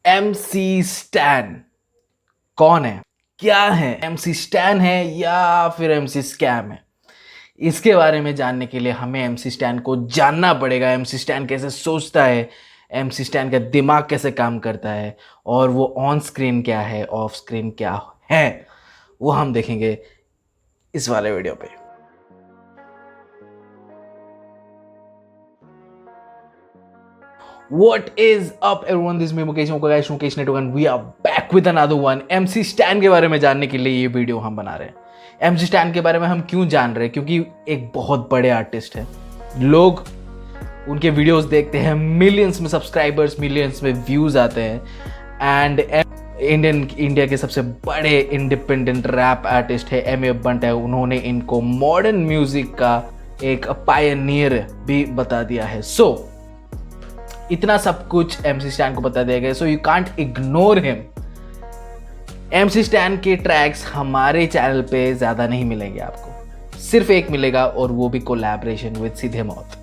MC stand कौन है, क्या है? MC स्टैन है या फिर MC स्कैम है? इसके बारे में जानने के लिए हमें MC स्टैन को जानना पड़ेगा। MC स्टैन कैसे सोचता है, MC स्टैन का दिमाग कैसे काम करता है, और वो ऑन स्क्रीन क्या है, ऑफ स्क्रीन क्या है, वो हम देखेंगे इस वाले वीडियो पे। What is up everyone, this is me Mukesh Mukesh Mukesh Network and we are back with another one। MC stand के बारे में जानने के लिए ये वीडियो हम बना रहे हैं। MC स्टैन के बारे में हम क्यों जान रहे हैं? क्योंकि एक बहुत बड़े आर्टिस्ट है, लोग उनके वीडियोस देखते हैं, मिलियंस में सब्सक्राइबर्स, मिलियंस में व्यूज आते हैं। एंड इंडिया के सबसे बड़े इंडिपेंडेंट रैप आर्टिस्ट है MF बंट है। उन्होंने इनको मॉडर्न म्यूजिक का एक पायनियर भी बता दिया है। इतना सब कुछ MC स्टैन को बता दिया गया, so you can't ignore him. MC stand के ट्रैक्स हमारे चैनल पे ज़्यादा नहीं मिलेंगे आपको, सिर्फ एक मिलेगा और वो भी कोलैबोरेशन विद सीधे मौत।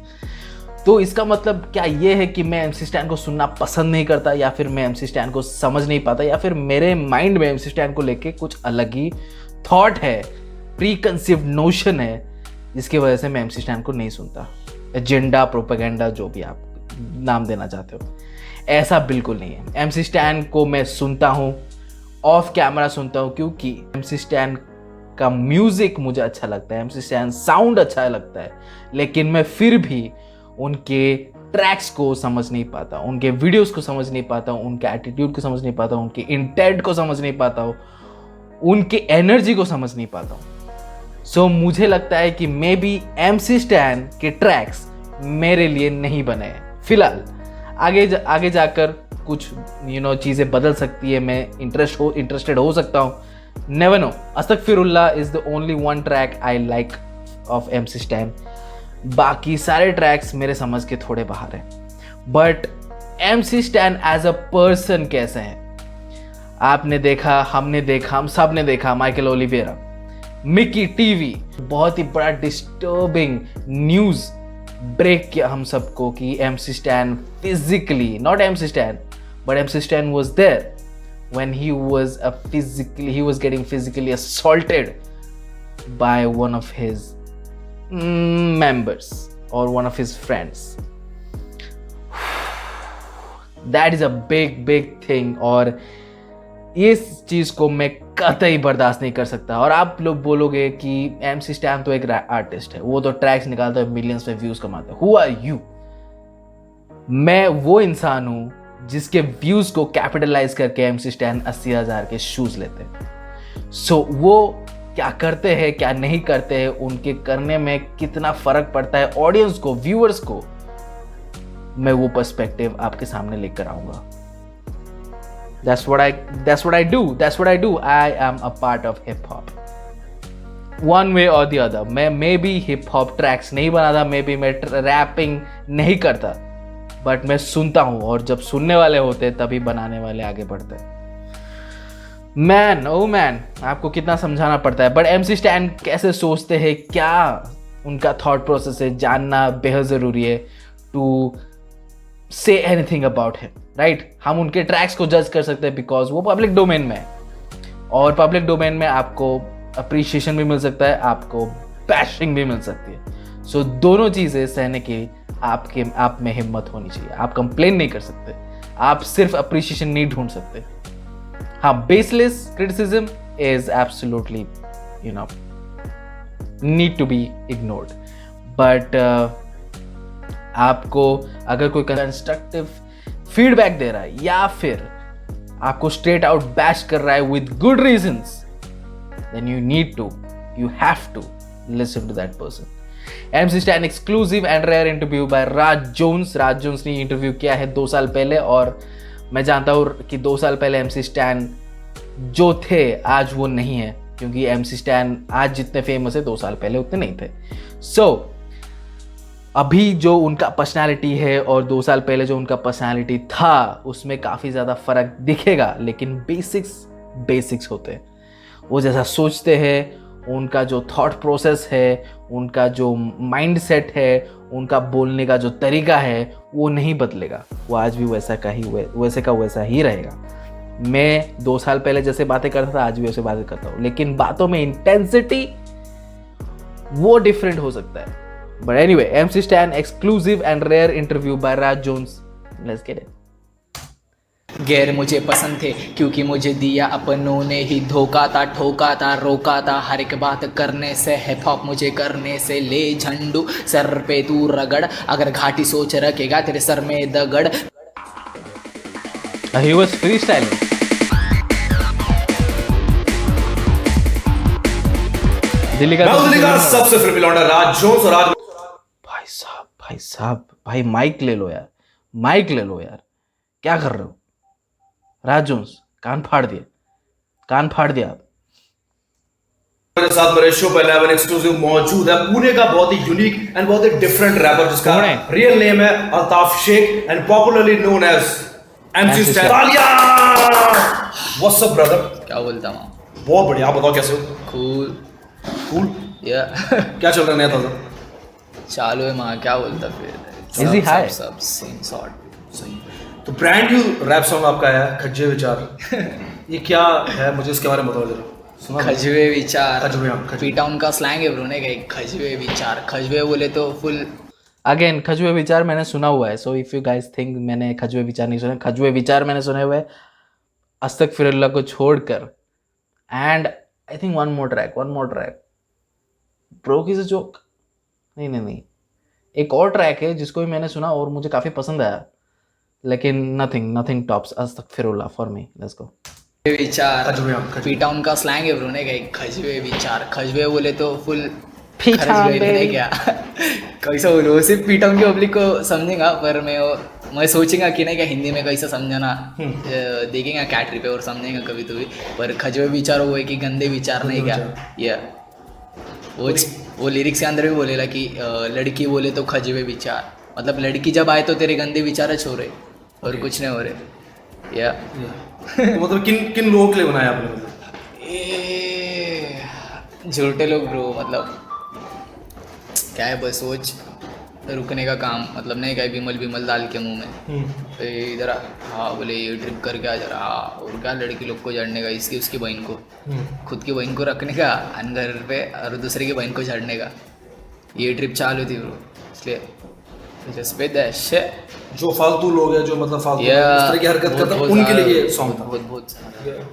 तो इसका मतलब क्या ये है कि मैं MC स्टैन को सुनना पसंद नहीं करता, या फिर मैं MC स्टैन को समझ नहीं पाता, या फिर मेरे माइंड में MC स्टैन को लेके कुछ अलग ही थॉट है, प्री कंसीव्ड नोशन है, जिसकी वजह से मैं MC स्टैन को नहीं सुनता। एजेंडा, प्रोपेगेंडा, जो भी आप नाम देना चाहते हो, ऐसा बिल्कुल नहीं है। MC स्टैन को मैं सुनता हूँ, ऑफ कैमरा सुनता हूँ, क्योंकि MC स्टैन का म्यूजिक मुझे अच्छा लगता है, MC स्टैन साउंड अच्छा लगता है, लेकिन मैं फिर भी उनके ट्रैक्स को समझ नहीं पाता, उनके वीडियोस को समझ नहीं पाता, उनके एटीट्यूड को समझ नहीं पाता, उनके इंटेंट को समझ नहीं पाता हूँ, उनके एनर्जी को समझ नहीं पाता हूँ। सो मुझे लगता है कि मे बी MC स्टैन के ट्रैक्स मेरे लिए नहीं बने हैं। फिलहाल आगे जाकर कुछ चीज़ें बदल सकती है, मैं इंटरेस्टेड हो सकता हूँ, नेवर नो। अस्तगफिरुल्लाह is the only one track I like of MC Stan. बाकी सारे ट्रैक्स मेरे समझ के थोड़े बाहर हैं। But MC Stan as a person कैसे है, आपने देखा, हमने देखा, हम सब ने देखा माइकल ओलिवेरा, मिकी टीवी, बहुत ही बड़ा डिस्टर्बिंग न्यूज़ ब्रेक किया हम सबको कि MC stand physically, not MC stand, but MC stand was there when he was getting physically assaulted by one of his members or one of his friends. That is a big thing, और इस चीज को मैं कतई बर्दाश्त नहीं कर सकता। और आप लोग बोलोगे कि MC स्टैन तो एक आर्टिस्ट है, वो तो ट्रैक्स निकालता है, मिलियंस में व्यूज कमाता है। Who are you? मैं वो इंसान हूं जिसके व्यूज को कैपिटलाइज करके MC स्टैन 80,000 के शूज लेते हैं। सो वो क्या करते हैं, क्या नहीं करते हैं, उनके करने में कितना फर्क पड़ता है ऑडियंस को, व्यूअर्स को, मैं वो पर्सपेक्टिव आपके सामने लेकर आऊंगा। That's what I do. I am a part of hip hop. One way or the other. मैं may be hip hop tracks नहीं बनाता, मे बी मैं रैपिंग नहीं करता, बट मैं सुनता हूँ, और जब सुनने वाले होते तभी बनाने वाले आगे बढ़ते हैं। मैन, आपको कितना समझाना पड़ता है। बट MC स्टैन कैसे सोचते हैं, क्या उनका थॉट प्रोसेस है, जानना बेहद ज़रूरी है to say anything about him, right? हम उनके ट्रैक्स को जज कर सकते हैं बिकॉज वो पब्लिक डोमेन में है, और पब्लिक डोमेन में आपको अप्रिशिएशन भी मिल सकता है, आपको बैशिंग भी मिल सकती है। सो दोनों चीज़ें सहने की आप में हिम्मत होनी चाहिए। आप कंप्लेन नहीं कर सकते, आप सिर्फ अप्रिशिएशन नहीं ढूंढ सकते। हाँ, baseless criticism is absolutely need to be ignored, but आपको अगर कोई कंस्ट्रक्टिव फीडबैक दे रहा है, या फिर आपको स्ट्रेट आउट बैश कर रहा है with good reasons, then you have to listen to that person। MC Stan exclusive and rare interview by Raj Jones ने इंटरव्यू किया है 2 साल पहले, और मैं जानता हूँ कि 2 साल पहले MC स्टैन जो थे आज वो नहीं है, क्योंकि MC स्टैन आज जितने फेमस है 2 साल पहले उतने नहीं थे। सो अभी जो उनका पर्सनालिटी है और 2 साल पहले जो उनका पर्सनालिटी था, उसमें काफ़ी ज़्यादा फ़र्क दिखेगा, लेकिन बेसिक्स होते हैं। वो जैसा सोचते हैं, उनका जो थॉट प्रोसेस है, उनका जो माइंड सेट है, उनका बोलने का जो तरीका है वो नहीं बदलेगा, वो आज भी वैसे का वैसा ही रहेगा। मैं 2 साल पहले जैसे बातें करता था आज भी वैसे बातें करता हूँ, लेकिन बातों में इंटेंसिटी वो डिफरेंट हो सकता है। But anyway, MC Stan exclusive and rare interview by Raj Jones, let's get it. गैर मुझे पसंद थे क्योंकि मुझे दिया अपनों ने ही धोखा था, ठोका था, रोका था हर एक बात करने से, हिप हॉप मुझे करने से, ले झंडू सर पे तू रगड़, अगर घाटी सोच रखेगा तेरे सर में दगड़। He was freestyling. दिल्ली का सबसे फिल्मी लौंडा राज जोन्स। और आज भाई साहब भाई माइक ले लो यार, माइक ले लो यार, क्या कर रहे हो राज जोन्स? कान फाड़ दिया आप। मेरे साथ मेरे शो पे 11 एक्सक्लूसिव मौजूद है पुणे का बहुत ही यूनिक एंड बहुत ही डिफरेंट रैपर जिसका रियल नेम है Altaf Shaikh and popularly known as MC Stan। What's up brother? क्या बोलता हूँ? बहुत बढ़िया, आप बताओ कैसे हो? कूल या क्या चल रहा है नया ताजा? चालू है माँ, क्या बोलता फिर? Easy high। सब सेम सॉर्ट। सही। तो ब्रांड न्यू रैप सॉन्ग आपका है खज्जे विचार, ये क्या है? मुझे इसके बारे में बताओ जरा। सुना? खजवे विचार, खजवे, हाँ, खजवे। पी टाउन का स्लैंग है ब्रो ने, कहीं खजवे विचार, खजवे बोले तो फुल। अगेन खजुए विचार मैंने सुना हुआ है, so if you guys think मैंने खजुए विचार नहीं सुने, खजुए विचार मैंने सुने हुए अस्तगफिरुल्लाह को छोड़कर। And I think one more track bro की जोक, नहीं, एक और ट्रैक है जिसको भी मैंने सुना और मुझे काफ़ी पसंद आया, लेकिन नथिंग टॉप्स अस्तगफिरुल्लाह फॉर मी। Let's go. विचार, खजवे, हाँ, खजवे। पी टाउन का स्लैंग है ब्रो ने, कहीं खजवे विचार, खजवे बोले तो फुल P Town, baby। क्या कैसा बोलो, सिर्फ पी टाउन की पब्लिक को समझेगा, पर मैं सोचेंगा कि नहीं क्या हिंदी में कैसा समझाना, देखेंगे कैटरी पे और समझेंगे कभी तो भी। पर खजवे विचार वो है कि गंदे विचार नहीं क्या, या वो लिरिक्स के अंदर भी बोलेला कि लड़की बोले तो खजवे विचार, मतलब लड़की जब आए तो तेरे गंदे विचार छोड़ रहे और कुछ नहीं हो रहे। या तो मतलब किन लोगों के लिए बनाया आपने? झूठे लोग ब्रो, मतलब क्या है, बस सोच रुकने का काम, मतलब नहीं क्या विमल डाल के मुंह में तो इधर हाँ बोले ये ट्रिप करके आ जरा, और क्या लड़की लोग को झड़ने का, इसकी उसकी बहन को, खुद की बहन को रखने का घर पे और दूसरे की बहन को झड़ने का, ये ट्रिप चालू थी ब्रो। इसलिए जस्ट पे दैश जो फालतू लोग हैं जो मतलब फालतू इस तरह की हरकत करते हैं उनके लिए ये सॉन्ग था। बहुत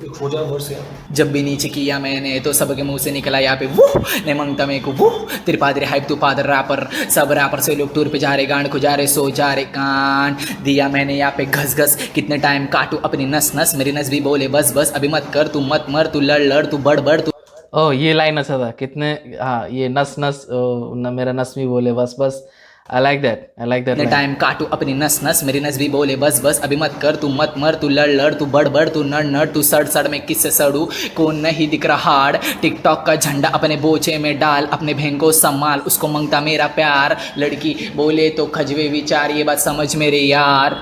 एक खोजा वर्स है। जब भी नीचे किया मैंने तो सबके मुंह से निकला यहाँ पे वो नहीं मांगता मेरे को वो, तेरे पादरे हाइप तू पादर रैपर, सब रैपर से लोग टूर पे जा रहे, गांड को जा रहे, सो जा रहे, कान दिया मैंने यहाँ पे घस कितने टाइम काटू अपनी नस मेरी नस भी बोले बस अभी मत कर, तू मत मर, तू लड़ तू बढ़ तू। ओह ये लाइन अच्छा था, कितने, हाँ ये नस मेरा नस भी बोले बस। I like that कितने टाइम काटू अपनी नस मेरी नस भी बोले बस अभी मत कर, तू मत मर, तू लड़ तू बढ़ तू नड़ तू सड़ में किससे सड़ू, कौन नहीं दिख रहा हाड़, टिकटॉक का झंडा अपने बोचे में डाल, अपने बहन को संभाल, उसको मांगता मेरा प्यार, लड़की बोले तो खजवे विचार, ये बात समझ मेरे यार।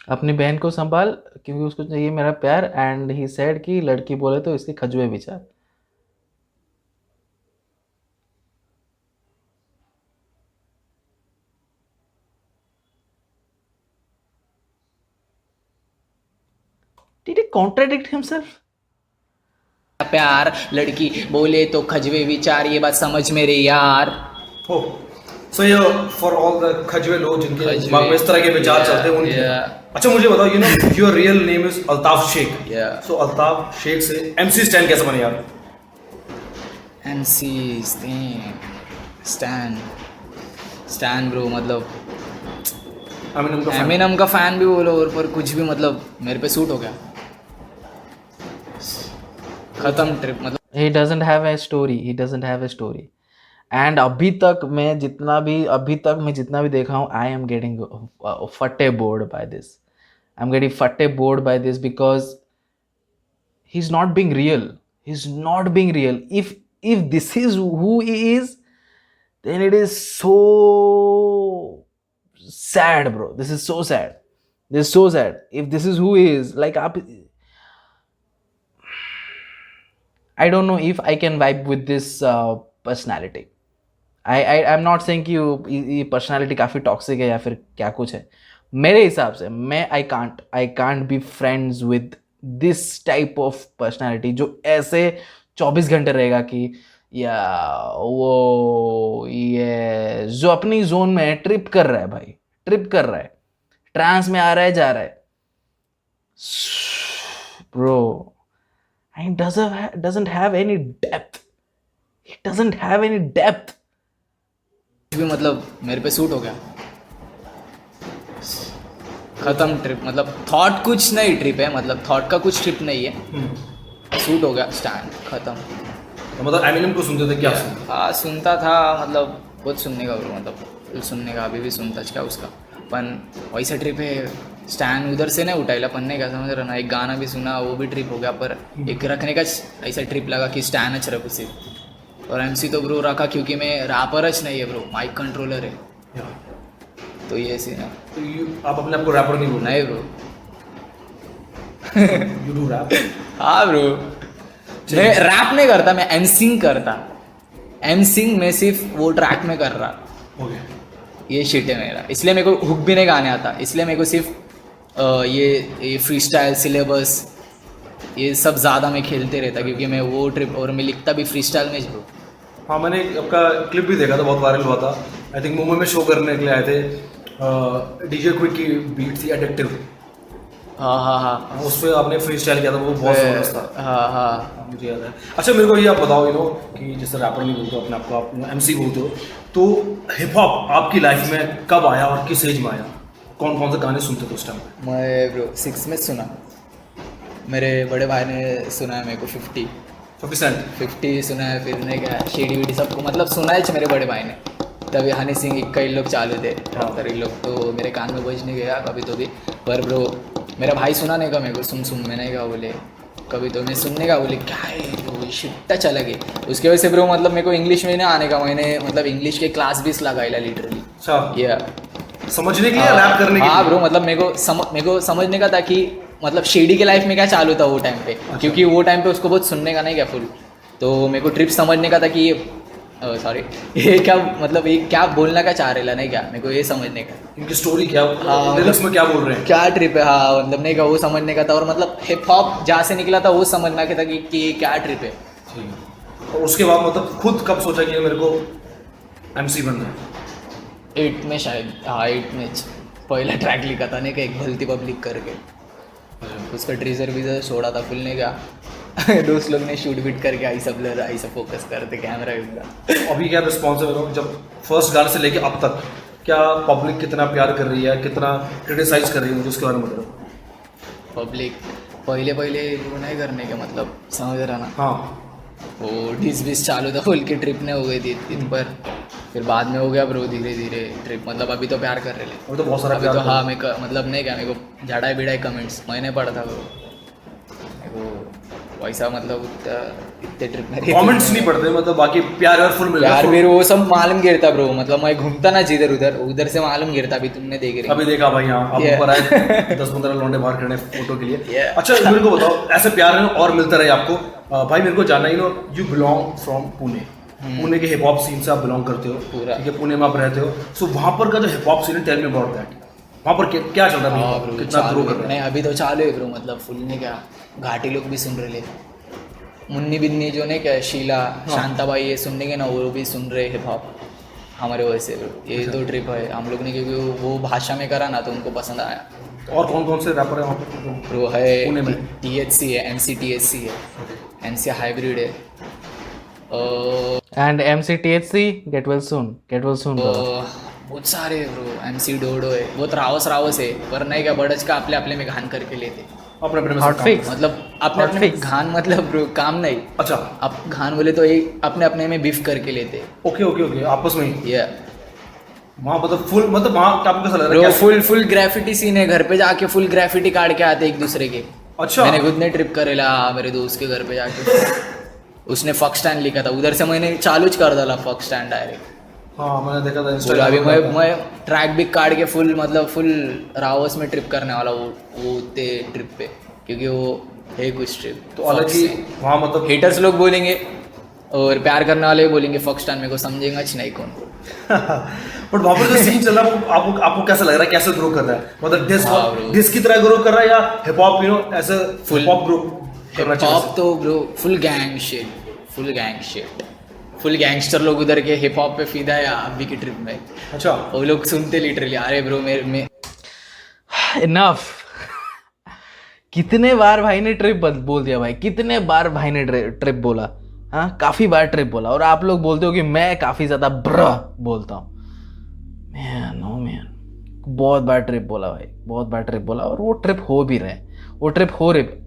अपनी बहन को संभाल क्योंकि उसको चाहिए मेरा प्यार, एंड ही सेड कि लड़की बोले तो इसके खजुए विचार। Did he contradict himself? प्यार, लड़की बोले तो खजवे विचार, ये बात समझ मेरे यार। हो सो ये फॉर ऑल द खजवे लोग जिनके दिमाग में इस तरह के विचार चलते हैं उनके। अच्छा मुझे बताओ, you know your real name is Altaf Shaikh, so Altaf Shaikh से MC Stan कैसे बने यार? MC स्टैन ब्रो, मतलब एमिनम का फैन भी बोलो और पर कुछ भी, मतलब मेरे पे सूट हो गया, खत्म ट्रिप। मतलब he doesn't have a story and अभी तक मैं जितना भी देखा हूँ, I am getting फट्टे bored by this because he's not being real. If this is who he is, then it is so sad bro, this is so sad. If this is who he is, like I don't know if I can vibe with this personality. I am not saying कि ये personality काफ़ी toxic है या फिर क्या कुछ है. मेरे हिसाब से मैं I can't be friends with this type of personality जो ऐसे 24 घंटे रहेगा कि या वो ये जो अपनी जोन में ट्रिप कर रहा है भाई, ट्रिप कर रहा है, ट्रांस में आ रहा है जा रहा है. Bro he doesn't have any depth. He doesn't have any depth. भी मतलब मेरे पे सूट हो गया, खत्म ट्रिप. मतलब थॉट कुछ नहीं ट्रिप है, मतलब थॉट का कुछ ट्रिप नहीं है, सूट हो गया स्टैंड खत्म. तो मतलब एमिनेम को सुनते थे क्या? हाँ सुनता था, मतलब बहुत सुनने का ब्रो, मतलब सुनने का अभी भी सुनता क्या उसका. पण वैसा ट्रिप है स्टैंड उधर से नहीं उठाइला पन्ने का, समझ रहा ना. एक गाना भी सुना वो भी ट्रिप हो गया, पर एक रखने का ऐसा ट्रिप लगा कि स्टैंड अच्छा रखो सिर्फ. और एमसी तो ब्रो रखा क्योंकि मैं रैपर नहीं है ब्रो, माइक कंट्रोलर है. तो ये सीन है. तो आप अपने आप को रैपर नहीं बोल? नहीं ब्रो. You do rap? हाँ ब्रो, मैं रैप नहीं करता, मैं एमसिंग करता. एमसिंग मैं सिर्फ वो ट्रैक में कर रहा. ओके. ये शिट है मेरा, इसलिए मेरे को हुक भी नहीं गाने आता. इसलिए मेरे को सिर्फ ये फ्री स्टाइल सिलेबस ये सब ज़्यादा मैं खेलते रहता, क्योंकि मैं वो ट्रिप और मैं लिखता भी फ्री स्टाइल में ब्रो. हाँ मैंने आपका क्लिप भी देखा था, बहुत वायरल हुआ था. आई थिंक मुंबई में शो करने के लिए आए थे. डीजे क्विक की बीट थी एडिक्टिव. हाँ उस पर आपने फ्री स्टाइल किया था, वो बहुत फेमस था. हाँ मुझे याद है. अच्छा मेरे को ये आप बताओ कि जैसे रैपर नहीं बोलते हो अपने आप को, आप एमसी बोलते हो, तो हिप हॉप आपकी लाइफ में कब आया और किस एज में आया? कौन कौन से गाने सुनते थे उस टाइम? मैं ब्रो 6 में सुना, मेरे बड़े भाई ने सुना है मेरे को 50 सुना है. फिर नहीं क्या शेडी वेडी सबको मतलब सुना है मेरे बड़े भाई ने. तभी हनी सिंह इक्का इन लोग चालू थे. पर इन लोग तो मेरे कान में बज नहीं गया कभी तो भी. पर ब्रो मेरा भाई सुना नहीं का मेरे को, सुन मैंने कहा बोले कभी तो मैं सुनने का बोले क्या है वो शिट्टा चला गया. उसके वजह से ब्रो मतलब मेरे को इंग्लिश में ना आने का, मैंने मतलब इंग्लिश के क्लास भी लगाई लिटरली. ये समझने के लिए, रैप करने के लिए? हाँ ब्रो, मतलब मेरे को समझने का था कि मतलब शेडी के लाइफ में क्या चालू था वो टाइम पे. क्योंकि वो टाइम पे उसको बहुत सुनने का नहीं क्या फुल, तो मेरे को ट्रिप समझने का था कि ये सॉरी ये क्या मतलब ये क्या बोलना का चाह रहे नहीं क्या, मेरे को ये समझने का इनकी स्टोरी क्या, हाँ, लिरिक्स में क्या बोल रहे हैं, क्या ट्रिप है. हाँ मतलब नहीं का वो समझने का था. और मतलब हिप हॉप जहाँ से निकला था वो समझना का था कि ये क्या ट्रिप है. और उसके बाद मतलब खुद कब सोचा कि मेरे को एमसी बनना है? 8 में शायद. हाँ 8 में पहला ट्रैक लिखा था नहीं का, एक भलती पब्लिक करके. उसका ट्रेजर भी छोड़ा था फुल ने का. दोस्त लोग ने शूट बीट करके आई सब लोग ऐसा फोकस करते कैमरा का. अभी क्या रिस्पॉन्स है जब फर्स्ट गाने से लेके अब तक, क्या पब्लिक कितना प्यार कर रही है, कितना क्रिटिसाइज कर रही है, मुझे उसके बारे में बताओ. पब्लिक पहले वो नहीं करने के मतलब समझ रहा ना. हाँ वो डिस चालू था फुल की ट्रिप ने हो गई थी दिन पर. फिर बाद में हो गया ब्रो धीरे धीरे ट्रिप. मतलब अभी तो प्यार कर रहे थे. अभी तो बहुत सारा अभी प्यार तो कर हाँ रहे मैं मतलब नहीं क्या मेरे को झाड़ा बिड़ाई कमेंट्स मैंने पढ़ा था ब्रो. वो वैसा मतलब इतने ट्रिप में कमेंट्स नहीं पढ़ते, मतलब बाकी प्यार और फुल मिल यार फिर वो सब मालूम गिरता ब्रो. मतलब मैं घूमता ना जिधर उधर से मालूम गिरता. अभी तुमने देख रहे अभी देखा भाई. यहाँ आप ऊपर आए 10-15 लौंडे बाहर खड़े फोटो के लिए. अच्छा मेरे को बताओ, ऐसे प्यार है और मिलता रहे आपको. भाई मेरे को जानना you belong from Pune. Pune के हिप हॉप सीन से आप बिलोंग करते हो, पूरा. ठीक है, पुणे में आप रहते हो. सो वहाँ पर का जो हिप हॉप सीन है, टेल मी अबाउट दैट. वहाँ पर क्या चल रहा है, कितना ग्रो कर रहा है? नहीं अभी तो चालू है ब्रो. मतलब फुल ने क्या घाटी लोग भी सुन रहे. मुन्नी बिन्नी जो ने क्या शीला शांताबाई ये सुनने के ना, वो भी सुन रहे हिप हॉप हमारे वजह से. ये तो ट्रिप है हम लोग ने, क्योंकि वो भाषा में करा ना तो उनको पसंद आया. और कौन कौन से रैपर है वहाँ पर? वो है पुणे में THC है, MC THC है, MC हाइब्रिड है. And MC THC get well soon brother. बहुत सारे ब्रो. MC डोडो है, बहुत रावस है. पर नहीं क्या बड़च का आपले में घान करके लेते. अपने में Hotfix. मतलब अपने में घान मतलब ब्रो काम नहीं. अच्छा आप घान बोले तो एक अपने में बीफ करके लेते. ओके आपस में ही. ये वहाँ मतलब फुल, मतलब वहाँ क्या आपको कैसा लग रहा ब्रो है? फुल ग्राफिटी सीन है. घर पे जाके फुल ग्राफिटी काट के आते एक दूसरे के. अच्छा मैंने खुद ने ट्रिप करेला मेरे दोस्त के घर पे जाके. उसने फक स्टैंड लिखा था, उधर से मैंने चालू कर डाला फक स्टैंड डायरेक्ट. हाँ मैंने देखा था बोला इंस्टाग्राम अभी पे. मैं ट्रैक भी काट के फुल मतलब फुल रावस में ट्रिप करने वाला वो ते ट्रिप पे, क्योंकि वो है कुछ ट्रिप. तो अलग ही वहाँ मतलब हेटर्स लोग बोलेंगे और प्यार करने वाले भी बोलेंगे फक स्टैन, मेरे को समझेगा नहीं कौन। बट वहाँ पर जो सीन चल रहा है वो आपको कैसा लग रहा है, कैसे ग्रो कर रहा है? मतलब डिस की तरह ग्रो कर रहा है या हिप हॉप ऐसे हिप हॉप ग्रो कर रहा है? हिप तो bro full gang shit, full gangster लोग उधर के हिप हॉप पे फिदा है अभी की ट्रिप में। अच्छा, वो लोग सुनते लिटरली, अरे ब्रो मेरे इनफ। कितने बार भाई ने ट्रिप बोल दिया भाई, कितने बार भाई ने ट्रिप बोला, हाँ काफ़ी बार ट्रिप बोला, और आप लोग बोलते हो कि मैं काफ़ी ज़्यादा ब्रह बोलता हूँ। मैन बहुत बार ट्रिप बोला भाई, बहुत बार ट्रिप बोला, और वो ट्रिप हो भी रहे, वो ट्रिप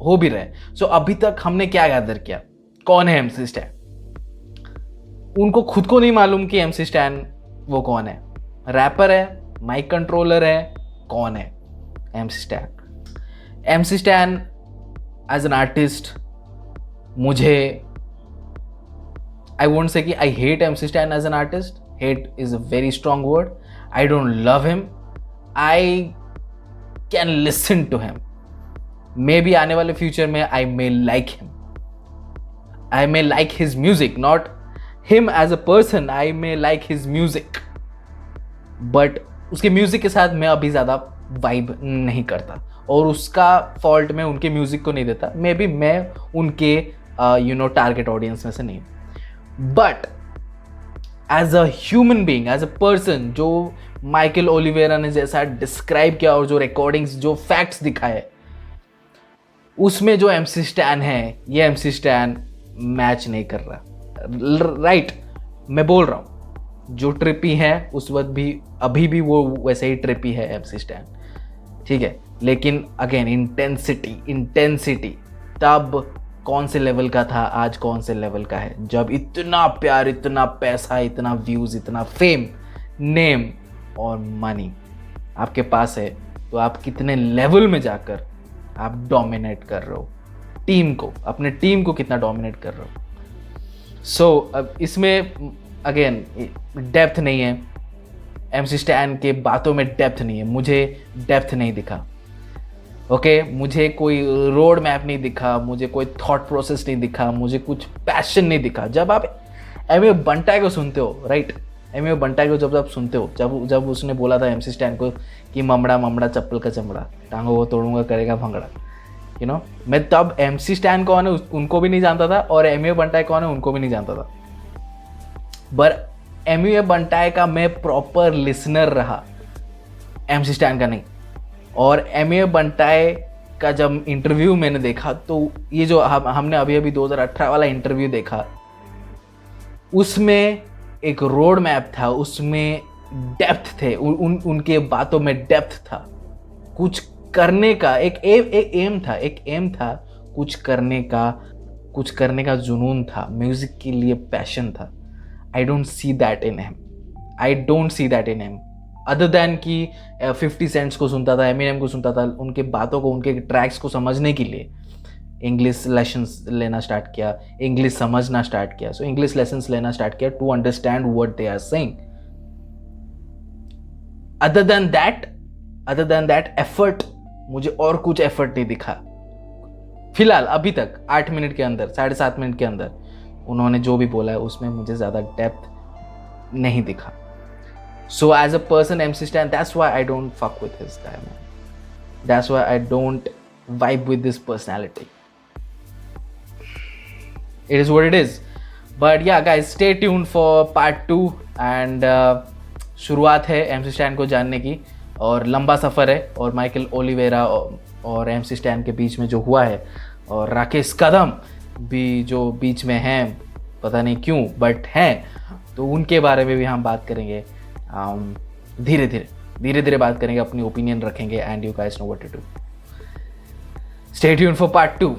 हो भी रहे। सो अभी तक हमने क्या गैदर किया, कौन है MC स्टैन? उनको खुद को नहीं मालूम कि MC स्टैन वो कौन है, रैपर है, माइक कंट्रोलर है, कौन है MC Stan? MC Stan as an artist, मुझे I won't say कि I hate MC Stan as an artist. Hate is a very strong word. I don't love him. I can listen to him. Maybe आने वाले future में I may like him. I may like his music, not him as a person. I may like his music. But उसके music के साथ मैं अभी ज़्यादा vibe नहीं करता, और उसका फॉल्ट मैं उनके म्यूजिक को नहीं देता। मे बी मैं उनके टारगेट ऑडियंस में से नहीं हूँ। But as a human being, as a person, जो माइकल ओलिवेरा ने जैसा डिस्क्राइब किया और जो रिकॉर्डिंग्स, जो फैक्ट्स दिखाए, उसमें जो MC स्टैन है, ये MC स्टैन मैच नहीं कर रहा। राइट, मैं बोल रहा हूँ, जो ट्रिपी है उस वक्त भी, अभी भी वो वैसे ही ट्रिपी है MC स्टैन, ठीक है। लेकिन अगेन इंटेंसिटी तब कौन से लेवल का था, आज कौन से लेवल का है, जब इतना प्यार, इतना पैसा, इतना व्यूज़, इतना फेम, नेम और मनी आपके पास है, तो आप कितने लेवल में जाकर आप डोमिनेट कर रहे हो टीम को, अपने टीम को कितना डोमिनेट कर रहे हो। सो अब इसमें अगेन डेप्थ नहीं है, MC स्टैन के बातों में डेप्थ नहीं है, मुझे डेप्थ नहीं दिखा। ओके, मुझे कोई रोड मैप नहीं दिखा, मुझे कोई थॉट प्रोसेस नहीं दिखा, मुझे कुछ पैशन नहीं दिखा। जब आप एमए बंटाई को सुनते हो, राइट, एमए बंटाई को जब आप सुनते हो, जब उसने बोला था MC स्टैन को कि ममड़ा चप्पल का चमड़ा, टांगों को तोड़ूंगा करेगा भंगड़ा, मैं तब MC स्टैन कौन है उनको भी नहीं जानता था, और एमए बंटाई कौन है उनको भी नहीं जानता था। पर एमए बंटाई का मैं प्रॉपर लिसनर रहा, MC स्टैन का नहीं। और एमए बंटाई का जब इंटरव्यू मैंने देखा, तो ये जो हमने अभी 2018 वाला इंटरव्यू देखा, उसमें एक रोड मैप था, उसमें डेप्थ थे, उनके बातों में डेप्थ था, कुछ करने का एक एम था, कुछ करने का जुनून था, म्यूजिक के लिए पैशन था। I don't see that in him other than कि 50 सेंट्स को सुनता था, एमिनेम को सुनता था, उनके बातों को, उनके ट्रैक्स को समझने के लिए इंग्लिश लेसन्स लेना स्टार्ट किया, इंग्लिश समझना स्टार्ट किया। सो इंग्लिश लेसन्स लेना स्टार्ट किया to understand what they are saying. Other than that effort, मुझे और कुछ एफर्ट नहीं दिखा फिलहाल अभी तक। 8 मिनट के अंदर, 7.5 मिनट के अंदर उन्होंने जो भी बोला है उसमें मुझे ज़्यादा डेप्थ नहीं दिखा। So as a person, MC Stan, that's why I don't fuck with his guy, man. That's why I don't vibe with this personality. It is what it is. But yeah, guys, stay tuned for part 2. And शुरुआत है MC Stan को जानने की, और लंबा सफ़र है, और Michael Oliveira और MC Stan के बीच में जो हुआ है, और राकेश कदम भी जो बीच में हैं, पता नहीं क्यों बट हैं, तो उनके बारे में भी हम बात करेंगे। धीरे धीरे बात करेंगे, अपनी ओपिनियन रखेंगे, and you guys know what to do. Stay tuned for part 2।